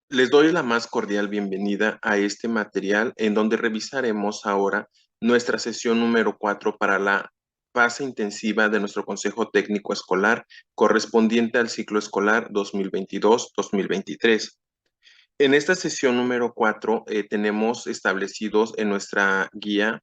Les doy la más cordial bienvenida a este material en donde revisaremos ahora nuestra sesión número 4 para la fase intensiva de nuestro Consejo Técnico Escolar correspondiente al ciclo escolar 2022-2023. En esta sesión número 4 tenemos establecidos en nuestra guía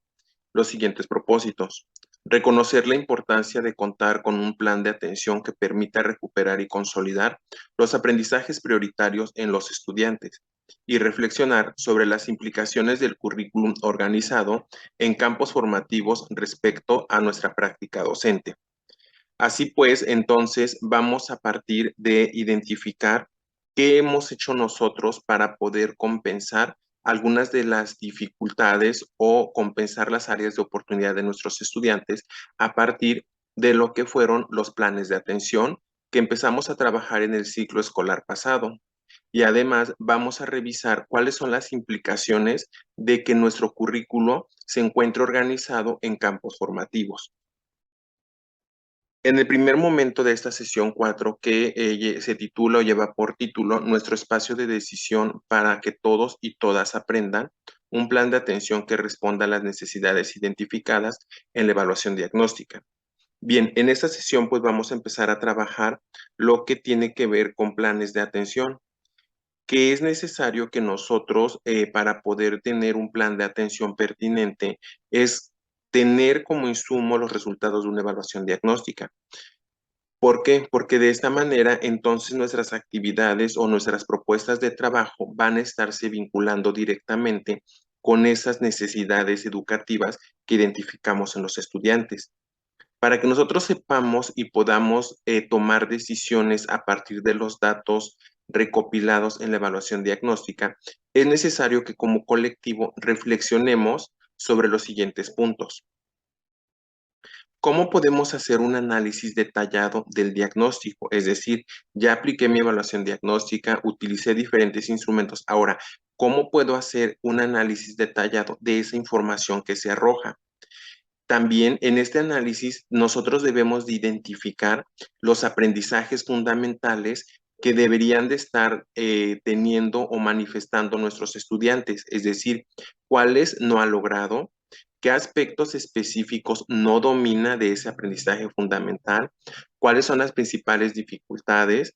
los siguientes propósitos. Reconocer la importancia de contar con un plan de atención que permita recuperar y consolidar los aprendizajes prioritarios en los estudiantes y reflexionar sobre las implicaciones del currículum organizado en campos formativos respecto a nuestra práctica docente. Así pues, entonces vamos a partir de identificar qué hemos hecho nosotros para poder compensar algunas de las dificultades o compensar las áreas de oportunidad de nuestros estudiantes a partir de lo que fueron los planes de atención que empezamos a trabajar en el ciclo escolar pasado. Y además vamos a revisar cuáles son las implicaciones de que nuestro currículo se encuentre organizado en campos formativos. En el primer momento de esta sesión 4, que se titula o lleva por título Nuestro espacio de decisión para que todos y todas aprendan, un plan de atención que responda a las necesidades identificadas en la evaluación diagnóstica. Bien, en esta sesión pues vamos a empezar a trabajar lo que tiene que ver con planes de atención, que es necesario que nosotros, para poder tener un plan de atención pertinente, es tener como insumo los resultados de una evaluación diagnóstica. ¿Por qué? Porque de esta manera, entonces nuestras actividades o nuestras propuestas de trabajo van a estarse vinculando directamente con esas necesidades educativas que identificamos en los estudiantes. Para que nosotros sepamos y podamos tomar decisiones a partir de los datos recopilados en la evaluación diagnóstica, es necesario que como colectivo reflexionemos sobre los siguientes puntos. ¿Cómo podemos hacer un análisis detallado del diagnóstico? Es decir, ya apliqué mi evaluación diagnóstica, utilicé diferentes instrumentos. Ahora, ¿cómo puedo hacer un análisis detallado de esa información que se arroja? También en este análisis nosotros debemos de identificar los aprendizajes fundamentales que deberían de estar teniendo o manifestando nuestros estudiantes, es decir, cuáles no ha logrado, qué aspectos específicos no domina de ese aprendizaje fundamental, cuáles son las principales dificultades,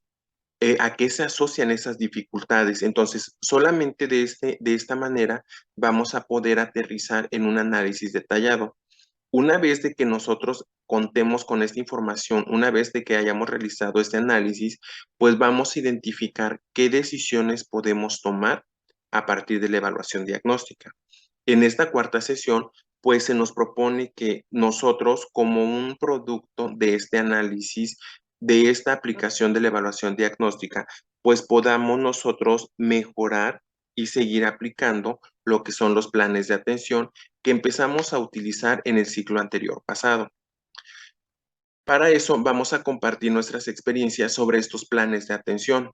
a qué se asocian esas dificultades. Entonces, solamente de esta manera vamos a poder aterrizar en un análisis detallado. Una vez de que nosotros contemos con esta información, una vez de que hayamos realizado este análisis, pues vamos a identificar qué decisiones podemos tomar a partir de la evaluación diagnóstica. En esta cuarta sesión, pues se nos propone que nosotros, como un producto de este análisis, de esta aplicación de la evaluación diagnóstica, pues podamos nosotros mejorar y seguir aplicando lo que son los planes de atención que empezamos a utilizar en el ciclo anterior pasado. Para eso vamos a compartir nuestras experiencias sobre estos planes de atención.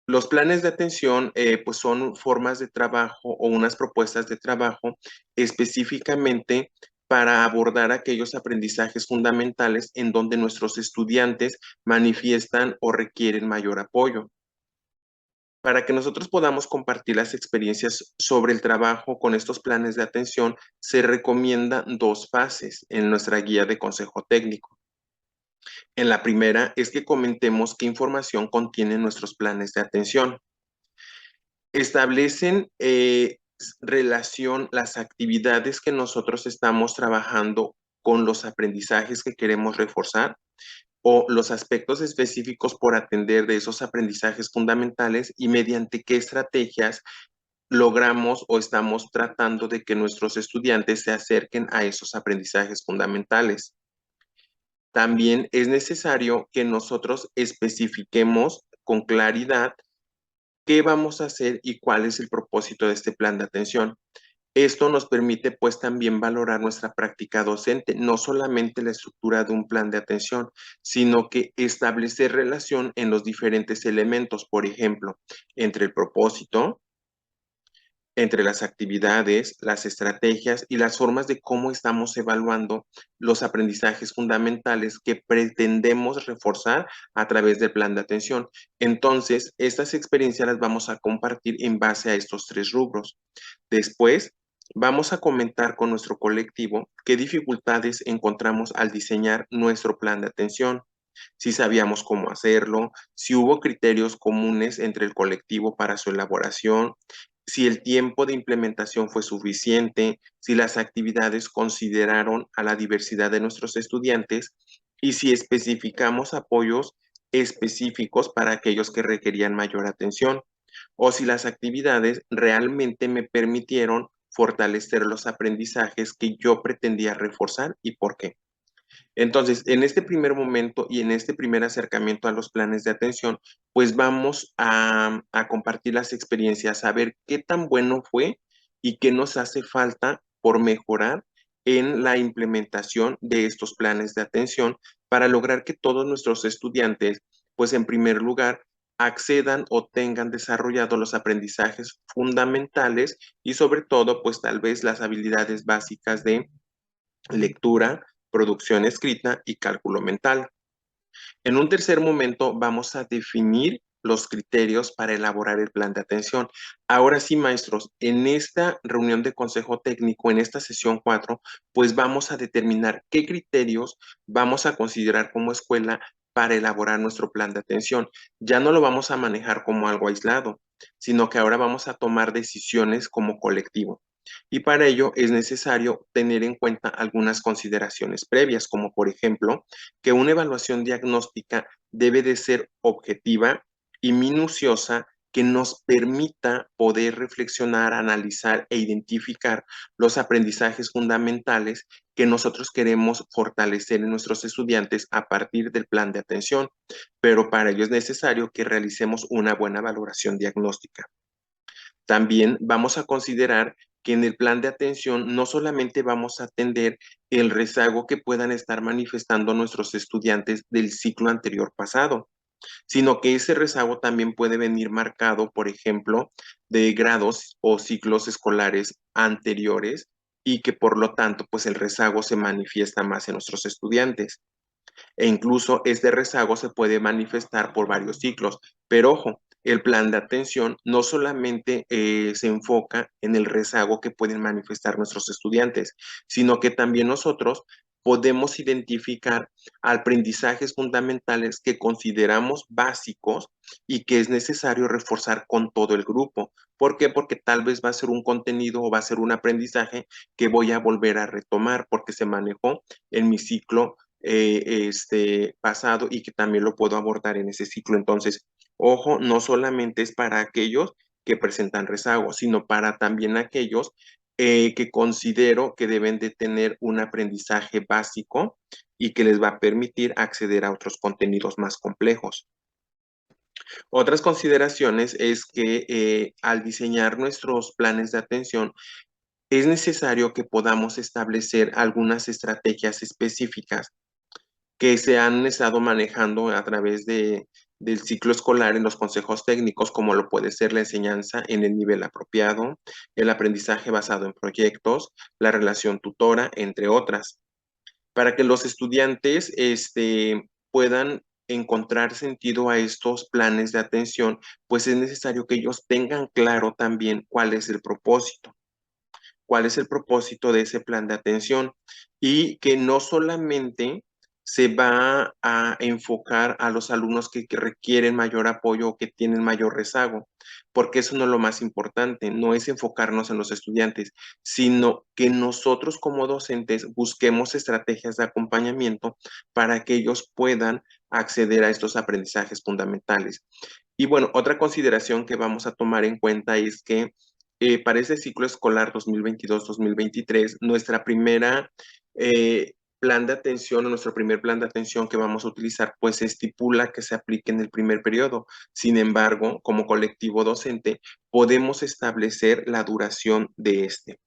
Los planes de atención pues son formas de trabajo o unas propuestas de trabajo específicamente para abordar aquellos aprendizajes fundamentales en donde nuestros estudiantes manifiestan o requieren mayor apoyo. Para que nosotros podamos compartir las experiencias sobre el trabajo con estos planes de atención, se recomiendan dos fases en nuestra guía de consejo técnico. En la primera es que comentemos qué información contienen nuestros planes de atención. Establecen relación las actividades que nosotros estamos trabajando con los aprendizajes que queremos reforzar o los aspectos específicos por atender de esos aprendizajes fundamentales y mediante qué estrategias logramos o estamos tratando de que nuestros estudiantes se acerquen a esos aprendizajes fundamentales. También es necesario que nosotros especifiquemos con claridad qué vamos a hacer y cuál es el propósito de este plan de atención. Esto nos permite pues también valorar nuestra práctica docente, no solamente la estructura de un plan de atención, sino que establecer relación en los diferentes elementos, por ejemplo, entre el propósito, entre las actividades, las estrategias y las formas de cómo estamos evaluando los aprendizajes fundamentales que pretendemos reforzar a través del plan de atención. Entonces, estas experiencias las vamos a compartir en base a estos tres rubros. Después, vamos a comentar con nuestro colectivo qué dificultades encontramos al diseñar nuestro plan de atención, si sabíamos cómo hacerlo, si hubo criterios comunes entre el colectivo para su elaboración, si el tiempo de implementación fue suficiente, si las actividades consideraron a la diversidad de nuestros estudiantes y si especificamos apoyos específicos para aquellos que requerían mayor atención, o si las actividades realmente me permitieron fortalecer los aprendizajes que yo pretendía reforzar y por qué. Entonces, en este primer momento y en este primer acercamiento a los planes de atención, pues vamos a compartir las experiencias, a ver qué tan bueno fue y qué nos hace falta por mejorar en la implementación de estos planes de atención para lograr que todos nuestros estudiantes, pues en primer lugar, accedan o tengan desarrollado los aprendizajes fundamentales y sobre todo, pues tal vez las habilidades básicas de lectura, producción escrita y cálculo mental. En un tercer momento vamos a definir los criterios para elaborar el plan de atención. Ahora sí, maestros, en esta reunión de consejo técnico, en esta sesión 4, pues vamos a determinar qué criterios vamos a considerar como escuela para elaborar nuestro plan de atención. Ya no lo vamos a manejar como algo aislado, sino que ahora vamos a tomar decisiones como colectivo. Y para ello es necesario tener en cuenta algunas consideraciones previas, como por ejemplo, que una evaluación diagnóstica debe de ser objetiva y minuciosa que nos permita poder reflexionar, analizar e identificar los aprendizajes fundamentales que nosotros queremos fortalecer en nuestros estudiantes a partir del plan de atención, pero para ello es necesario que realicemos una buena valoración diagnóstica. También vamos a considerar que en el plan de atención no solamente vamos a atender el rezago que puedan estar manifestando nuestros estudiantes del ciclo anterior pasado, sino que ese rezago también puede venir marcado, por ejemplo, de grados o ciclos escolares anteriores y que por lo tanto, pues el rezago se manifiesta más en nuestros estudiantes e incluso este rezago se puede manifestar por varios ciclos. Pero ojo, el plan de atención no solamente se enfoca en el rezago que pueden manifestar nuestros estudiantes, sino que también nosotros podemos identificar aprendizajes fundamentales que consideramos básicos y que es necesario reforzar con todo el grupo. ¿Por qué? Porque tal vez va a ser un contenido o va a ser un aprendizaje que voy a volver a retomar porque se manejó en mi ciclo pasado y que también lo puedo abordar en ese ciclo. Entonces, ojo, no solamente es para aquellos que presentan rezago, sino para también aquellos que considero que deben de tener un aprendizaje básico y que les va a permitir acceder a otros contenidos más complejos. Otras consideraciones es que al diseñar nuestros planes de atención, es necesario que podamos establecer algunas estrategias específicas que se han estado manejando a través del ciclo escolar en los consejos técnicos, como lo puede ser la enseñanza en el nivel apropiado, el aprendizaje basado en proyectos, la relación tutora, entre otras, para que los estudiantes puedan encontrar sentido a estos planes de atención, pues es necesario que ellos tengan claro también cuál es el propósito de ese plan de atención y que no solamente se va a enfocar a los alumnos que requieren mayor apoyo o que tienen mayor rezago, porque eso no es lo más importante, no es enfocarnos en los estudiantes, sino que nosotros como docentes busquemos estrategias de acompañamiento para que ellos puedan acceder a estos aprendizajes fundamentales. Y bueno, otra consideración que vamos a tomar en cuenta es que para ese ciclo escolar 2022-2023, nuestra primera plan de atención o nuestro primer plan de atención que vamos a utilizar, pues se estipula que se aplique en el primer periodo. Sin embargo, como colectivo docente, podemos establecer la duración de este.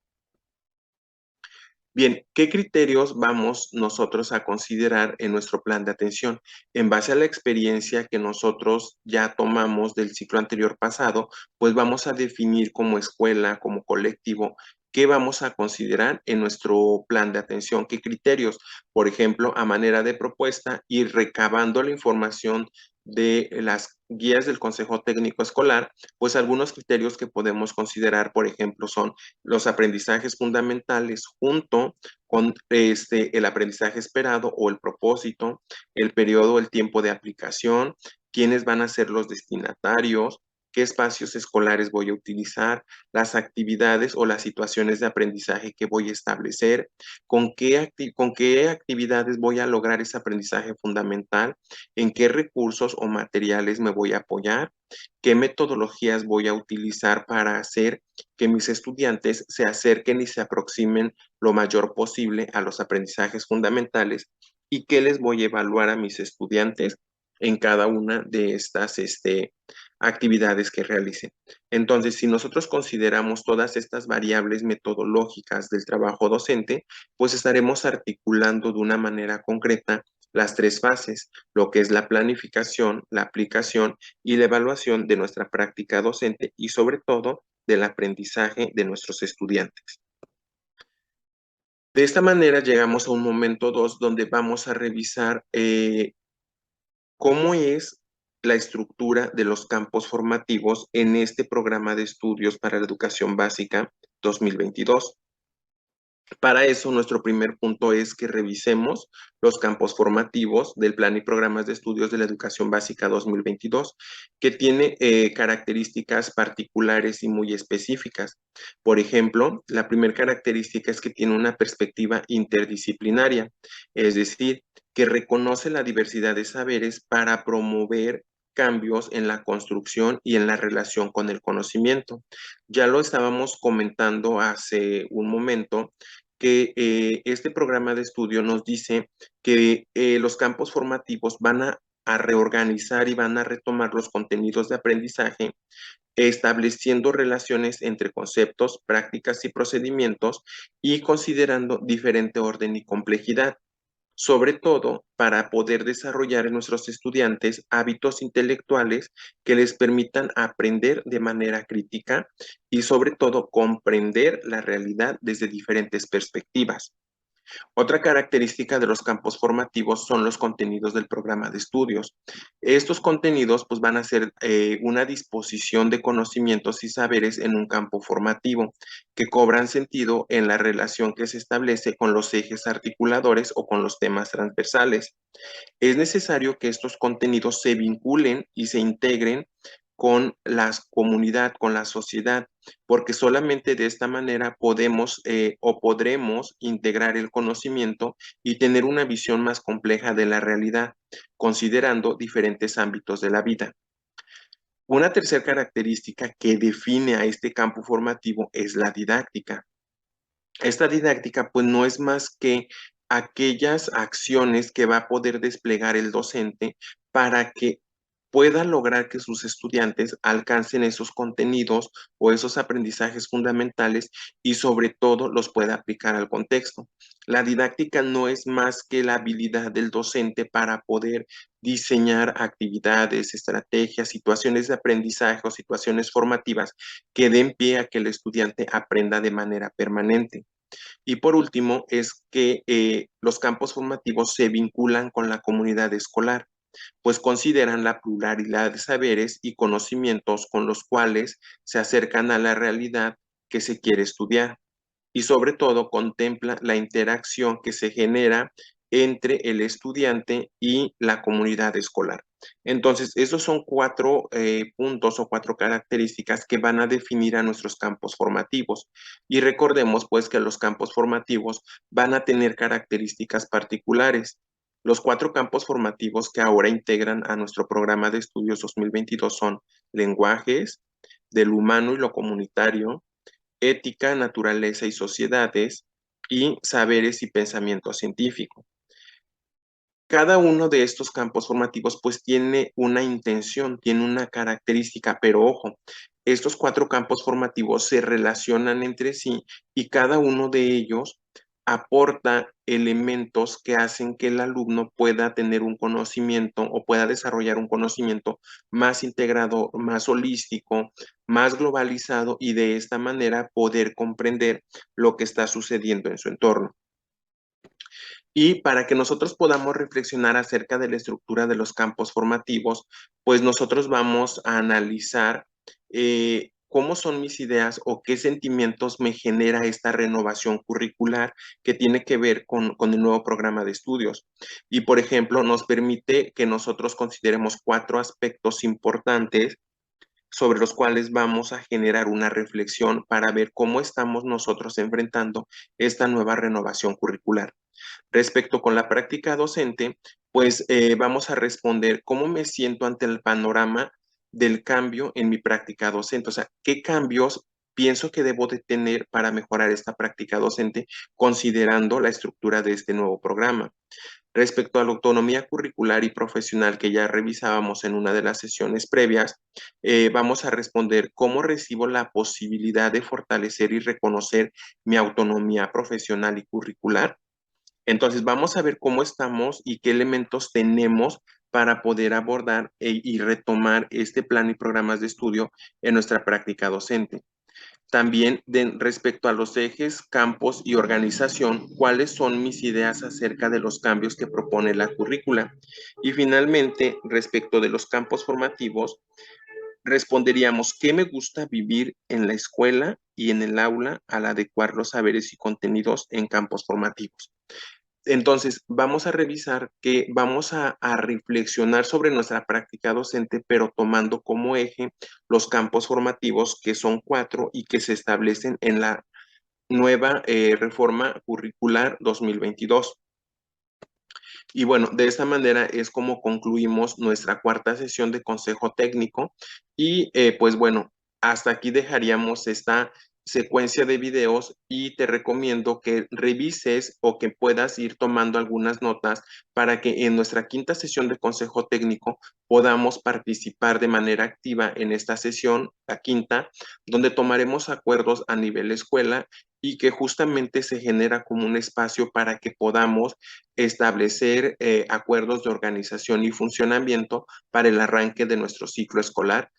Bien, ¿qué criterios vamos nosotros a considerar en nuestro plan de atención? En base a la experiencia que nosotros ya tomamos del ciclo anterior pasado, pues vamos a definir como escuela, como colectivo, qué vamos a considerar en nuestro plan de atención, qué criterios. Por ejemplo, a manera de propuesta, ir recabando la información de las guías del Consejo Técnico Escolar, pues algunos criterios que podemos considerar, por ejemplo, son los aprendizajes fundamentales junto con el aprendizaje esperado o el propósito, el periodo, el tiempo de aplicación, quiénes van a ser los destinatarios, qué espacios escolares voy a utilizar, las actividades o las situaciones de aprendizaje que voy a establecer, con qué actividades voy a lograr ese aprendizaje fundamental, en qué recursos o materiales me voy a apoyar, qué metodologías voy a utilizar para hacer que mis estudiantes se acerquen y se aproximen lo mayor posible a los aprendizajes fundamentales y qué les voy a evaluar a mis estudiantes en cada una de estas actividades que realicen. Entonces, si nosotros consideramos todas estas variables metodológicas del trabajo docente, pues estaremos articulando de una manera concreta las tres fases, lo que es la planificación, la aplicación y la evaluación de nuestra práctica docente y sobre todo del aprendizaje de nuestros estudiantes. De esta manera llegamos a un momento 2 donde vamos a revisar cómo es la estructura de los campos formativos en este programa de estudios para la educación básica 2022. Para eso, nuestro primer punto es que revisemos los campos formativos del Plan y Programas de Estudios de la Educación Básica 2022, que tiene características particulares y muy específicas. Por ejemplo, la primera característica es que tiene una perspectiva interdisciplinaria, es decir, que reconoce la diversidad de saberes para promover cambios en la construcción y en la relación con el conocimiento. Ya lo estábamos comentando hace un momento que este programa de estudio nos dice que los campos formativos van a reorganizar y van a retomar los contenidos de aprendizaje, estableciendo relaciones entre conceptos, prácticas y procedimientos y considerando diferente orden y complejidad, sobre todo para poder desarrollar en nuestros estudiantes hábitos intelectuales que les permitan aprender de manera crítica y sobre todo comprender la realidad desde diferentes perspectivas. Otra característica de los campos formativos son los contenidos del programa de estudios. Estos contenidos pues, van a ser una disposición de conocimientos y saberes en un campo formativo que cobran sentido en la relación que se establece con los ejes articuladores o con los temas transversales. Es necesario que estos contenidos se vinculen y se integren con la comunidad, con la sociedad, porque solamente de esta manera podemos o podremos integrar el conocimiento y tener una visión más compleja de la realidad, considerando diferentes ámbitos de la vida. Una tercera característica que define a este campo formativo es la didáctica. Esta didáctica pues no es más que aquellas acciones que va a poder desplegar el docente para que pueda lograr que sus estudiantes alcancen esos contenidos o esos aprendizajes fundamentales y sobre todo los pueda aplicar al contexto. La didáctica no es más que la habilidad del docente para poder diseñar actividades, estrategias, situaciones de aprendizaje o situaciones formativas que den pie a que el estudiante aprenda de manera permanente. Y por último, es que los campos formativos se vinculan con la comunidad escolar, pues consideran la pluralidad de saberes y conocimientos con los cuales se acercan a la realidad que se quiere estudiar y sobre todo contempla la interacción que se genera entre el estudiante y la comunidad escolar. Entonces, esos son cuatro puntos o cuatro características que van a definir a nuestros campos formativos. Y recordemos pues que los campos formativos van a tener características particulares. Los cuatro campos formativos que ahora integran a nuestro programa de estudios 2022 son lenguajes, del humano y lo comunitario, ética, naturaleza y sociedades, y saberes y pensamiento científico. Cada uno de estos campos formativos pues tiene una intención, tiene una característica, pero ojo, estos cuatro campos formativos se relacionan entre sí y cada uno de ellos aporta elementos que hacen que el alumno pueda tener un conocimiento o pueda desarrollar un conocimiento más integrado, más holístico, más globalizado y de esta manera poder comprender lo que está sucediendo en su entorno. Y para que nosotros podamos reflexionar acerca de la estructura de los campos formativos, pues nosotros vamos a analizar cómo son mis ideas o qué sentimientos me genera esta renovación curricular que tiene que ver con el nuevo programa de estudios. Y, por ejemplo, nos permite que nosotros consideremos 4 aspectos importantes sobre los cuales vamos a generar una reflexión para ver cómo estamos nosotros enfrentando esta nueva renovación curricular. Respecto con la práctica docente, pues vamos a responder cómo me siento ante el panorama del cambio en mi práctica docente, o sea, qué cambios pienso que debo de tener para mejorar esta práctica docente considerando la estructura de este nuevo programa. Respecto a la autonomía curricular y profesional que ya revisábamos en una de las sesiones previas, vamos a responder cómo recibo la posibilidad de fortalecer y reconocer mi autonomía profesional y curricular. Entonces, vamos a ver cómo estamos y qué elementos tenemos para poder abordar y retomar este plan y programas de estudio en nuestra práctica docente. También respecto a los ejes, campos y organización, cuáles son mis ideas acerca de los cambios que propone la currícula. Y finalmente, respecto de los campos formativos, responderíamos qué me gusta vivir en la escuela y en el aula al adecuar los saberes y contenidos en campos formativos. Entonces, vamos a revisar que vamos a reflexionar sobre nuestra práctica docente, pero tomando como eje los campos formativos, que son 4 y que se establecen en la nueva reforma curricular 2022. Y bueno, de esta manera es como concluimos nuestra cuarta sesión de consejo técnico y pues bueno, hasta aquí dejaríamos esta secuencia de videos y te recomiendo que revises o que puedas ir tomando algunas notas para que en nuestra quinta sesión de consejo técnico podamos participar de manera activa en esta sesión, la quinta, donde tomaremos acuerdos a nivel escuela y que justamente se genera como un espacio para que podamos establecer acuerdos de organización y funcionamiento para el arranque de nuestro ciclo escolar